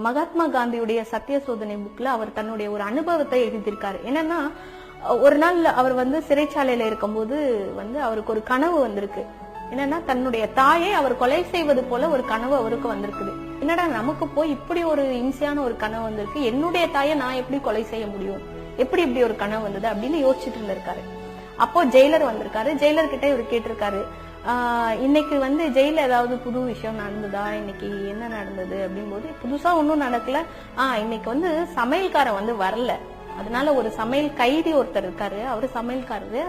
மகாத்மா காந்தியுடைய சத்திய சோதனை புக்ல அவர் தன்னுடைய ஒரு அனுபவத்தை எழுதியிருக்காரு. என்னன்னா, ஒரு நாள் அவர் சிறைச்சாலையில இருக்கும்போது அவருக்கு ஒரு கனவு வந்திருக்கு. என்னன்னா, தன்னுடைய தாயை அவர் கொலை செய்வது போல ஒரு கனவு அவருக்கு வந்திருக்குது. என்னடா, நமக்கு போய் இப்படி ஒரு இம்சையான ஒரு கனவு வந்திருக்கு, என்னுடைய தாயை நான் எப்படி கொலை செய்ய முடியும், எப்படி இப்படி ஒரு கனவு வந்தது அப்படின்னு யோசிச்சுட்டு இருந்திருக்காரு. அப்போ ஜெயிலர் வந்திருக்காரு. ஜெயிலர் கிட்ட இவர் கேட்டிருக்காரு, இன்னைக்கு ஜெயில ஏதாவது புது விஷயம் நடந்ததா, இன்னைக்கு என்ன நடந்தது அப்படிங்கும்போது, புதுசா ஒன்னும் நடக்கல, இன்னைக்கு சமையல்காரன் வரல, அதனால ஒரு சமையல் கைதி ஒருத்தர் இருக்காரு, அவரு சமையல்காரரு,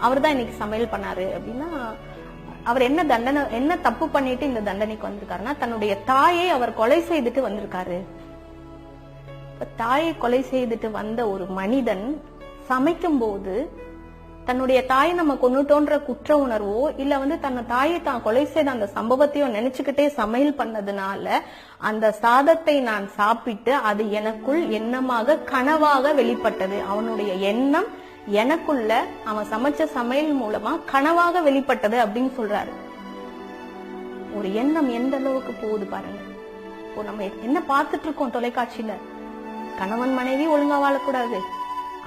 அவர் தான் இன்னைக்கு சமையல் பண்ணாரு அப்படின்னா, அவர் என்ன தப்பு பண்ணிட்டு இந்த தண்டனைக்கு வந்திருக்காருன்னா, தன்னுடைய தாயை அவர் கொலை செய்துட்டு வந்திருக்காரு. தாயை கொலை செய்துட்டு வந்த ஒரு மனிதன் சமைக்கும் போது தன்னுடைய தாயை நம்ம கொன்னுட்டோன்ற குற்ற உணர்வோ இல்ல தன்னை தாயை தான் கொலை செய்த அந்த சம்பவத்தையோ நினைச்சுக்கிட்டே சமையல் பண்ணதுனால அந்த சாதத்தை நான் சாப்பிட்டு அது எனக்குள் எண்ணமாக கனவாக வெளிப்பட்டது. அவனுடைய எண்ணம் எனக்குள்ள அவன் சமைச்ச சமையல் மூலமா கனவாக வெளிப்பட்டது அப்படின்னு சொல்றாரு. ஒரு எண்ணம் எந்த அளவுக்கு போகுது பாருங்க. இப்போ நம்ம என்ன பார்த்துட்டு இருக்கோம் தொலைக்காட்சியில, கணவன் மனைவி ஒழுங்கா வாழக்கூடாது,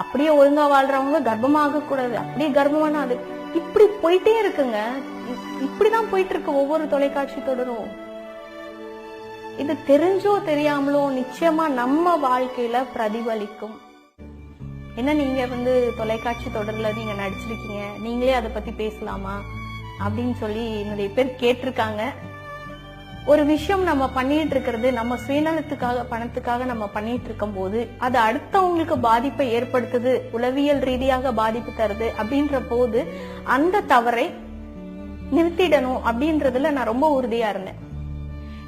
அப்படியே ஒழுங்கா வாழ்றவங்க கர்ப்பமாக கூடாது, அப்படியே கர்ப்பமான அது, இப்படி போயிட்டே இருக்குங்க. இப்படிதான் போயிட்டு இருக்கு ஒவ்வொரு தொலைக்காட்சி தொடரும். இது தெரிஞ்சோ தெரியாமலோ நிச்சயமா நம்ம வாழ்க்கையில பிரதிபலிக்கும். என்ன, நீங்க தொலைக்காட்சி தொடர்ல நீங்க நடிச்சிருக்கீங்க, நீங்களே அதை பத்தி பேசலாமா அப்படின்னு சொல்லி நிறைய பேர் கேட்டிருக்காங்க. ஒரு விஷயம் நம்ம பண்ணிட்டு இருக்கிறது நம்ம சுயநலத்துக்காக, பணத்துக்காக நம்ம பண்ணிட்டு இருக்கும் போது அது அடுத்தவங்களுக்கு பாதிப்பை ஏற்படுத்துது, உளவியல் ரீதியாக பாதிப்பு தருது அப்படின்ற போது அந்த தவறை நிறுத்திடணும் அப்படின்றதுல நான் ரொம்ப உறுதியா இருந்தேன்.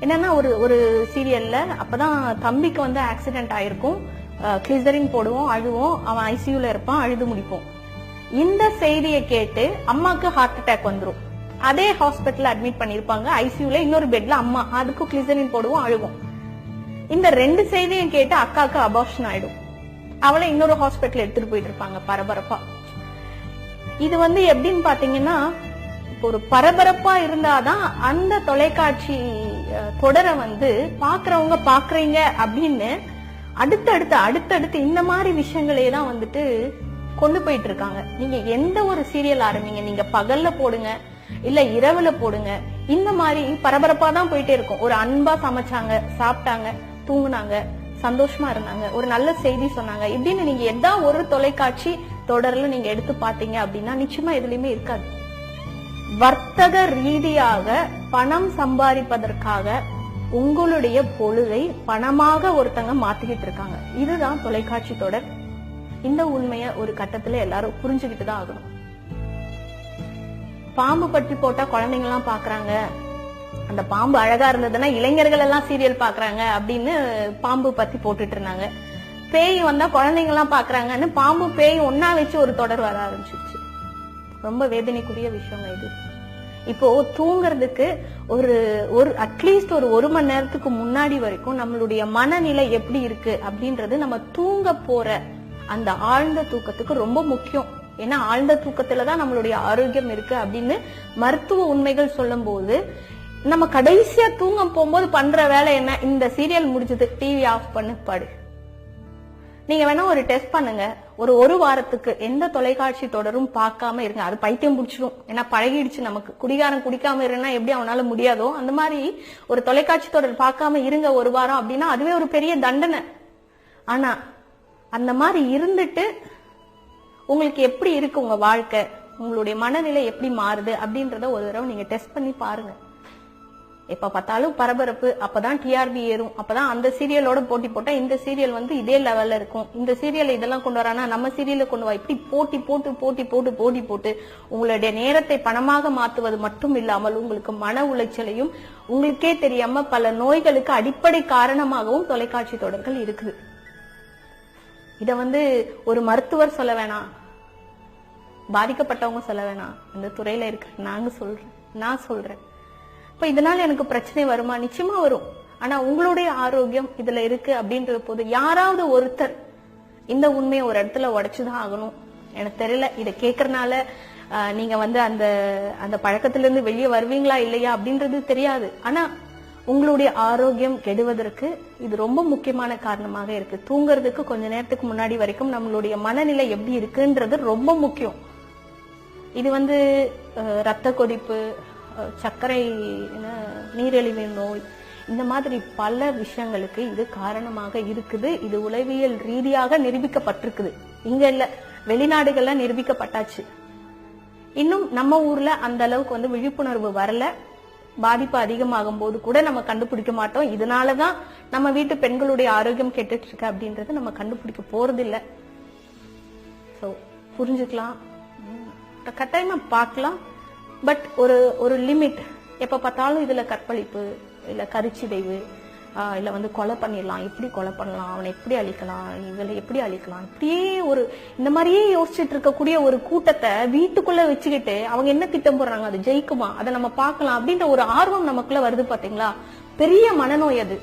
என்னன்னா, ஒரு சீரியல்ல அப்பதான் தம்பிக்கு ஆக்சிடென்ட் ஆயிருக்கும், கிளிசரின் போடுவோம், அழுவோம், அவன் ஐசியூல இருப்பான், அழுது முடிப்போம். இந்த செய்தியை கேட்டு அம்மாக்கு ஹார்ட் அட்டாக் வந்துரும். அதே ஹாஸ்பிட்டல் அட்மிட் பண்ணிருப்பாங்க, ஐசியூல இன்னொரு பெட்ல அம்மா, அதுக்கு கிளிசரின் போடுவோம், அழுவோம். இந்த ரெண்டு செய்தியும் கேட்டு அக்காக்கு அபார்ஷன் ஆயிடும், அவளை இன்னொரு ஹாஸ்பிட்டல் எடுத்துட்டு போயிட்டு இருப்பாங்க பரபரப்பா. இது எப்படின்னு பாத்தீங்கன்னா, ஒரு பரபரப்பா இருந்தாதான் அந்த தொலைக்காட்சி தொடரை பாக்குறவங்க பாக்குறீங்க அப்படின்னு அடுத்தடுத்து இந்த மாதிரி விஷயங்களே தான் கொண்டு போயிட்டு இருக்காங்க. நீங்க எந்த ஒரு சீரியல் ஆரம்பிங்க, நீங்க பகல்ல போடுங்க இல்ல இரவுல போடுங்க, இந்த மாதிரி பரபரப்பா தான் போயிட்டே இருக்கும். ஒரு அன்பா சமைச்சாங்க, சாப்பிட்டாங்க, தூங்குனாங்க, சந்தோஷமா இருந்தாங்க, ஒரு நல்ல செய்தி சொன்னாங்க, இப்படின்னு நீங்க எதா ஒரு தொலைக்காட்சி தொடர்ல நீங்க எடுத்து பாத்தீங்க அப்படின்னா நிச்சயமா எதுலயுமே இருக்காது. வர்த்தக ரீதியாக பணம் சம்பாதிப்பதற்காக உங்களுடைய பொழுதை பணமாக ஒருத்தங்க மாத்திக்கிட்டு இருக்காங்க. இதுதான் தொலைக்காட்சி தொடர். இந்த உண்மைய ஒரு கட்டத்துல எல்லாரும் புரிஞ்சுக்கிட்டு தான் ஆகணும். பாம்பு பட்டி போட்டா குழந்தைங்க எல்லாம் பாக்குறாங்க, அந்த பாம்பு அழகா இருந்ததுன்னா இளைஞர்கள் எல்லாம் சீரியல் பாக்குறாங்க அப்படின்னு பாம்பு பத்தி போட்டுட்டு இருந்தாங்க. பேய் வந்தா குழந்தைங்க எல்லாம் பாக்குறாங்கன்னு பாம்பு பேய் ஒன்னா வச்சு ஒரு தொடர் வர ஆரம்பிச்சிருச்சு. ரொம்ப வேதனைக்குரிய விஷயம் இது. இப்போ தூங்குறதுக்கு ஒரு அட்லீஸ்ட் ஒரு மணி நேரத்துக்கு முன்னாடி வரைக்கும் நம்மளுடைய மனநிலை எப்படி இருக்கு அப்படின்றது நம்ம தூங்க போற அந்த ஆழ்ந்த தூக்கத்துக்கு ரொம்ப முக்கியம். ஏன்னா ஆழ்ந்த தூக்கத்துலதான் நம்மளுடைய ஆரோக்கியம் இருக்கு அப்படின்னு மருத்துவ உண்மைகள் சொல்லும் போது, நம்ம கடைசியா தூங்க போகும்போது பண்ற வேலை என்ன, இந்த சீரியல் முடிஞ்சது டிவி ஆஃப் பண்ணு படு. நீங்க வேணா ஒரு டெஸ்ட் பண்ணுங்க, ஒரு வாரத்துக்கு எந்த தொலைக்காட்சி தொடரும் பார்க்காம இருங்க. அது பைத்தியம் பிடிச்சிடும், ஏன்னா பழகிடுச்சு நமக்கு. குடிகாரன் குடிக்காம இருந்தா எப்படி அவனால முடியாதோ அந்த மாதிரி ஒரு தொலைக்காட்சி தொடர் பார்க்காம இருங்க ஒரு வாரம் அப்படின்னா அதுவே ஒரு பெரிய தண்டனை. ஆனா அந்த மாதிரி இருந்துட்டு உங்களுக்கு எப்படி இருக்கு உங்க வாழ்க்கை, உங்களுடைய மனநிலை எப்படி மாறுது அப்படின்றத ஒரு தடவை நீங்க டெஸ்ட் பண்ணி பாருங்க. எப்ப பார்த்தாலும் பரபரப்பு, அப்பதான் டிஆர்பி ஏறும், அப்பதான் அந்த சீரியலோட போட்டி போட்டா இந்த சீரியல் இதே லெவல்ல இருக்கும், இந்த சீரியல் இதெல்லாம் கொண்டு வரானா நம்ம சீரியல கொண்டு வா, இப்படி போட்டி போட்டு உங்களுடைய நேரத்தை பணமாக மாத்துவது மட்டும் இல்லாமல் உங்களுக்கு மன உளைச்சலையும் உங்களுக்கே தெரியாம பல நோய்களுக்கு அடிப்படை காரணமாகவும் தொலைக்காட்சி தொடர்கள் இருக்குது. இத ஒரு மருத்துவர் சொல்ல வேணாம், பாதிக்கப்பட்டவங்க சொல்ல வேணாம், இந்த துறையில இருக்க நான் சொல்றேன். இப்ப இதனால எனக்கு பிரச்சனை வருமா? நிச்சயமா வரும். ஆனா உங்களுடைய ஆரோக்கியம் இதுல இருக்கு அப்படின்ற போது யாராவது ஒருத்தர் இந்த உண்மையை ஒரு இடத்துல உடைச்சுதான் ஆகணும். எனக்கு தெரியல, இதை கேட்கறதுனால நீங்க அந்த அந்த பழக்கத்துல இருந்து வெளியே வருவீங்களா இல்லையா அப்படின்றது தெரியாது. ஆனா உங்களுடைய ஆரோக்கியம் கெடுவதற்கு இது ரொம்ப முக்கியமான காரணமாக இருக்கு. தூங்குறதுக்கு கொஞ்ச நேரத்துக்கு முன்னாடி வரைக்கும் நம்மளுடைய மனநிலை எப்படி இருக்குன்றது ரொம்ப முக்கியம். இது ரத்த கொதிப்பு, சர்க்கரை, நீரிழிவு நோய், இந்த மாதிரி பல விஷயங்களுக்கு இது காரணமாக இருக்குது. இது உளவியல் ரீதியாக நிரூபிக்கப்பட்டிருக்குது. இங்க இல்ல, வெளிநாடுகள்ல நிரூபிக்கப்பட்டாச்சு. இன்னும் நம்ம ஊர்ல அந்த அளவுக்கு விழிப்புணர்வு வரல. பாதிப்பு அதிகமாகும் போது கூட நம்ம கண்டுபிடிக்க மாட்டோம். இதனாலதான் நம்ம வீட்டு பெண்களுடைய ஆரோக்கியம் கெட்டுட்டு இருக்கு அப்படின்றத நம்ம கண்டுபிடிக்க போறது இல்ல. சோ புரிஞ்சுக்கலாம், கட்டாயமா பார்க்கலாம். பட் ஒரு லிமிட். எப்ப பார்த்தாலும் இதுல கற்பழிப்பு, இல்ல கருச்சிதைவு, இல்ல கொலை பண்ணிடலாம், எப்படி கொலை பண்ணலாம், அவனை எப்படி அழிக்கலாம், இவளை எப்படி அழிக்கலாம், இப்படியே இந்த மாதிரியே யோசிச்சுட்டு இருக்கக்கூடிய ஒரு கூட்டத்தை வீட்டுக்குள்ள வச்சுக்கிட்டு அவங்க என்ன திட்டம் போடுறாங்க, அது ஜெயிக்குமா, அதை நம்ம பார்க்கலாம் அப்படின்ற ஒரு ஆர்வம் நமக்குள்ள வருது பாத்தீங்களா? பெரிய மனநோய் அது.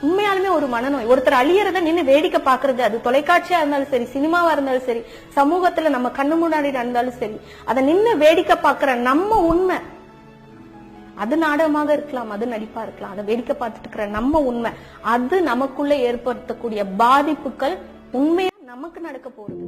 உண்மையாலுமே ஒரு மனநோய். ஒருத்தர் அழியறத நின்று வேடிக்கை பாக்குறது, அது தொலைக்காட்சியா இருந்தாலும் சரி, சினிமாவா இருந்தாலும் சரி, சமூகத்துல நம்ம கண்ணு முன்னாடி இருந்தாலும் சரி, அதை நின்று வேடிக்கை பாக்குற நம்ம உண்மை. அது நாடகமாக இருக்கலாம், அது நடிப்பா இருக்கலாம், அதை வேடிக்கை பார்த்துட்டு இருக்கிற நம்ம உண்மை, அது நமக்குள்ள ஏற்படுத்தக்கூடிய பாதிப்புகள் உண்மையா நமக்கு நடக்க போறது.